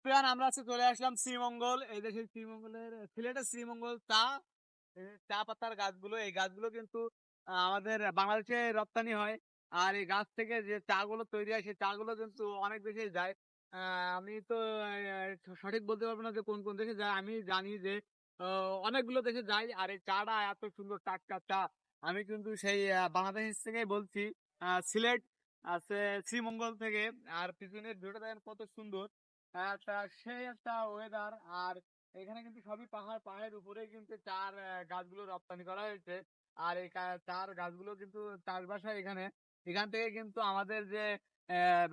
প্রিয়ান আমরা আজকে চলে আসলাম শ্রীমঙ্গল। এই দেশের শ্রীমঙ্গলের সিলেটের শ্রীমঙ্গল চা, এই চা পাতার গাছগুলো, এই গাছগুলো কিন্তু আমাদের বাংলাদেশে রপ্তানি হয়। আর এই গাছ থেকে যে চা গুলো তৈরি হয় সেই চা গুলো কিন্তু অনেক দেশে যায়। আমি তো সঠিক বলতে পারবো না যে কোন কোন দেশে যায়। আমি জানি যে অনেকগুলো দেশে যায়। আর এই চাটা এত সুন্দর টাটকা চা, আমি কিন্তু সেই বাংলাদেশ থেকেই বলছি, সিলেট আছে, শ্রীমঙ্গল থেকে। আর পিছনের ভিউটা দেখেন কত সুন্দর, একটা সেই একটা ওয়েদার। আর এখানে কিন্তু সবই পাহাড়, পাহাড়ের উপরে কিন্তু চার গাছগুলো রপ্তানি করা হয়েছে। আর এই চার গাছগুলো কিন্তু চাষবাস হয় এখানে। এখান থেকে কিন্তু আমাদের যে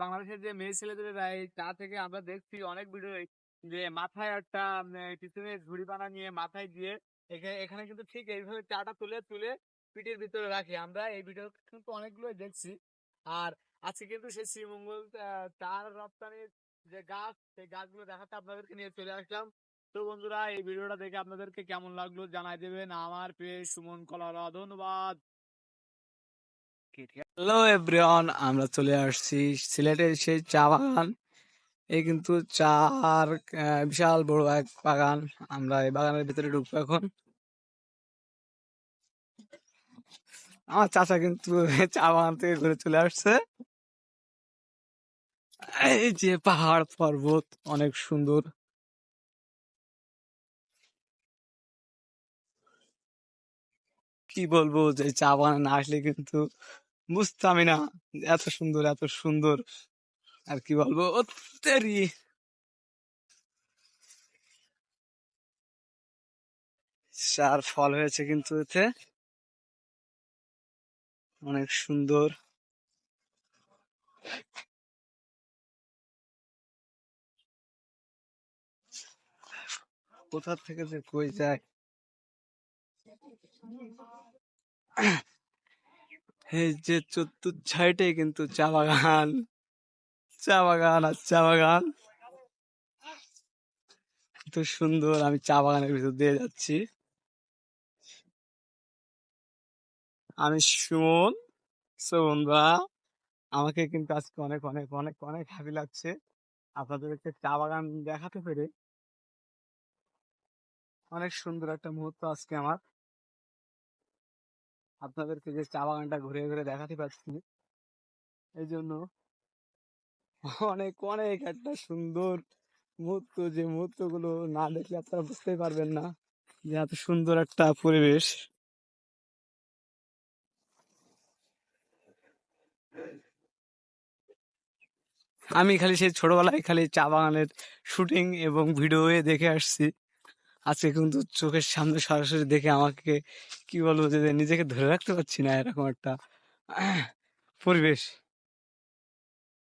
বাংলাদেশের যে মেয়ে ছেলেদের এই চা থেকে আমরা দেখছি অনেক ভিডিও, যে মাথায় একটা পিছনে ঝুড়ি বানা নিয়ে মাথায় দিয়ে এখানে কিন্তু ঠিক এইভাবে চাটা তুলে তুলে পিঠের ভিতরে রাখি। আমরা এই ভিডিও কিন্তু অনেকগুলো দেখছি। আর আজকে কিন্তু সেই শ্রীমঙ্গল চার রপ্তানির যে গাছ, সেই গাছগুলো দেখাতে আপনাদেরকে নিয়ে চলে আসলাম। তো বন্ধুরা, এই ভিডিওটা দেখে আপনাদেরকে কেমন লাগলো জানাই দেবেন। আমার পেজ সুমন কলারা, ধন্যবাদ। হ্যালো এভরিওয়ান, আমরা চলে আসছি সিলেটের সেই চা বাগান। এই কিন্তু চার বিশাল বড় এক বাগান। আমরা এই বাগানের ভিতরে ঢুকবো এখন। আমার চাচা কিন্তু চা বাগান থেকে ঘুরে চলে আসছে। এই যে পাহাড় পর্বত, অনেক সুন্দর। কি বলবো, যে চা বাগানে না আসলে কিন্তু বুঝতামই না যে এত সুন্দর, এত সুন্দর। আর কি বলবো, তেরি চার ফল হয়েছে কিন্তু এতে অনেক সুন্দর। কোথা থেকে যে কই যায়। এই যে চতুর সাইডে কিন্তু চা বাগান, চা বাগান আর চা বাগান। এত সুন্দর। আমি চা বাগানের ভিতর দিয়ে যাচ্ছি। আমি সুমন। সো বন্ধুরা, আমাকে কিন্তু আজকে অনেক অনেক অনেক অনেক হ্যাপি লাগছে আপনাদেরকে চা বাগান দেখাতে পেরে। অনেক সুন্দর একটা মুহূর্ত আজকে আমার, আপনাদেরকে যে চা বাগানটা ঘুরে ঘুরে দেখাতে পারছি। এই জন্য অনেক অনেক একটা সুন্দর মুহূর্ত, যে মুহূর্ত গুলো না দেখলে আপনারা বুঝতেই পারবেন না যে এত সুন্দর একটা পরিবেশ। আমি খালি সেই ছোটবেলায় খালি চা বাগানের শুটিং এবং ভিডিও দেখে আসছি। আজকে কিন্তু চোখের সামনে সরাসরি দেখে আমাকে, কি বলবো, যে নিজেকে ধরে রাখতে পারছি না, এরকম একটা পরিবেশ।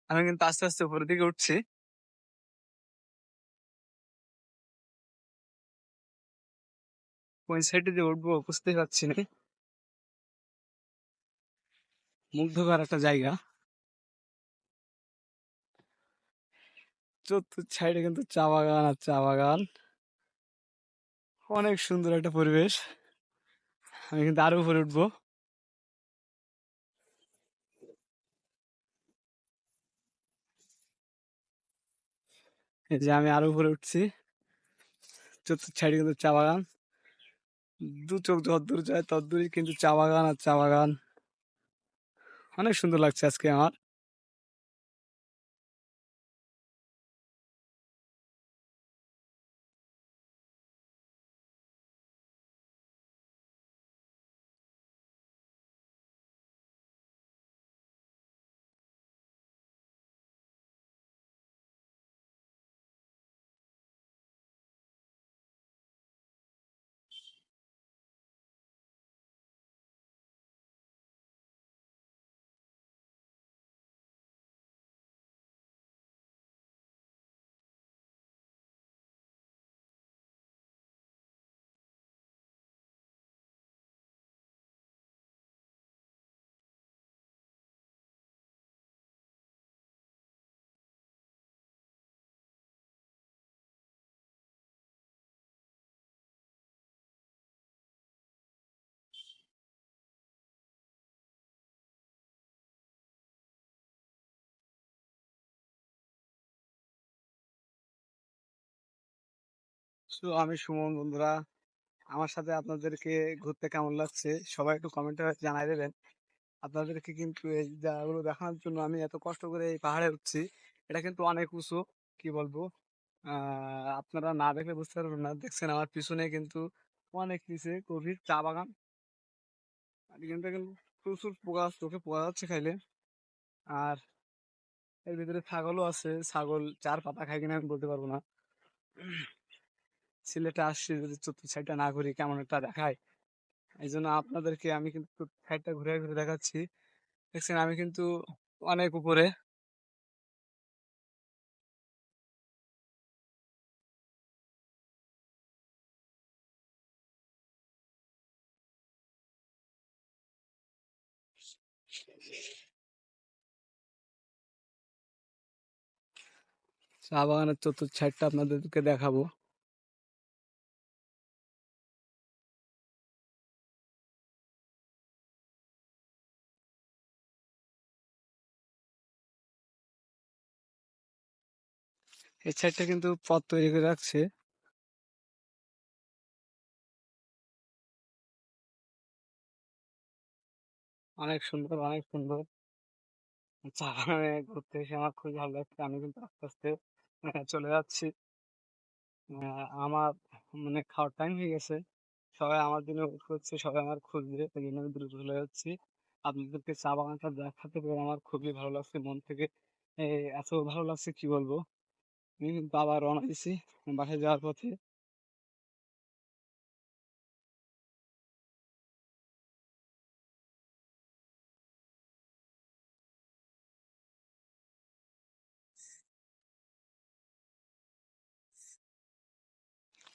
আমি কিন্তু আস্তে আস্তে উপরের দিকে উঠছি। কোন সাইডে যে উঠবো বুঝতেই পারছি না। মুগ্ধকর একটা জায়গা। চতুর সাইডে কিন্তু চা বাগান আর চা বাগান। অনেক সুন্দর একটা পরিবেশ। আমি কিন্তু আরো উপরে উঠবো। এই যে আমি আরো উপরে উঠছি। চতুর সাইডে কিন্তু চা বাগান। দু চোখ যতদূর যায় ততদূরই কিন্তু চা বাগান আর চা বাগান। অনেক সুন্দর লাগছে আজকে আমার। আমি সুমন বন্ধুরা, আমার সাথে আপনাদেরকে ঘুরতে কেমন লাগছে সবাই একটু কমেন্টে জানাই দেবেন। আপনাদেরকে কিন্তু এই জায়গাগুলো দেখানোর জন্য আমি এত কষ্ট করে এই পাহাড়ে উঠছি। এটা কিন্তু অনেক উঁচু, কি বলবো। আপনারা না দেখলে বুঝতে পারবেন না। দেখছেন আমার পিছনে কিন্তু অনেক নিচে গভীর চা বাগান। আর এখানটা কিন্তু প্রচুর পোকা, চোখে পোকা যাচ্ছে খাইলে। আর এর ভিতরে ছাগলও আছে, ছাগল চার পাতা খায় কিনা আমি বলতে পারবো না। সিলেটে আসছি যদি চতুর্থ সাইডটা না ঘুরি কেমন একটা দেখায়। এই জন্য আপনাদেরকে আমি কিন্তু সাইডটা ঘুরে ঘুরে দেখাচ্ছি। দেখছেন আমি কিন্তু অনেক উপরে। চা বাগানের চতুর্থ সাইডটা আপনাদেরকে দেখাবো। এই সাইডটা কিন্তু পথ তৈরি করে রাখছে। অনেক সুন্দর, অনেক সুন্দর। চা বাগানে ঘুরতে এসে আমার খুবই ভালো লাগছে। আমি কিন্তু আস্তে আস্তে চলে যাচ্ছি। আমার মানে খাওয়ার টাইম হয়ে গেছে। সবাই আমার জন্য ওয়েট করছে, সবাই আমার খুঁজছে, এই জন্য আমি দ্রুত চলে যাচ্ছি। আপনাদেরকে চা বাগানটা দেখাতে পেরে আমার খুবই ভালো লাগছে মন থেকে। এত ভালো লাগছে কি বলবো। আমি কিন্তু আবার রওনা দিছি বাসায় যাওয়ার পথে।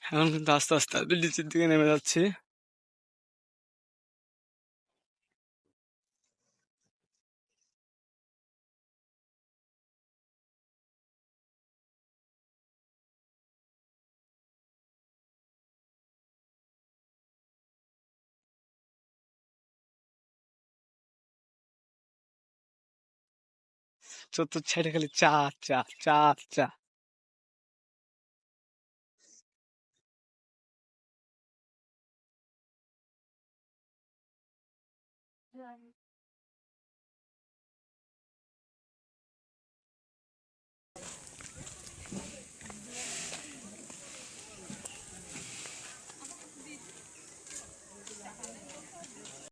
এখন কিন্তু আস্তে আস্তে আমি নিচের দিকে নেমে যাচ্ছি। চতুর্থ সাইডে খালি চা, চা, চা, চা।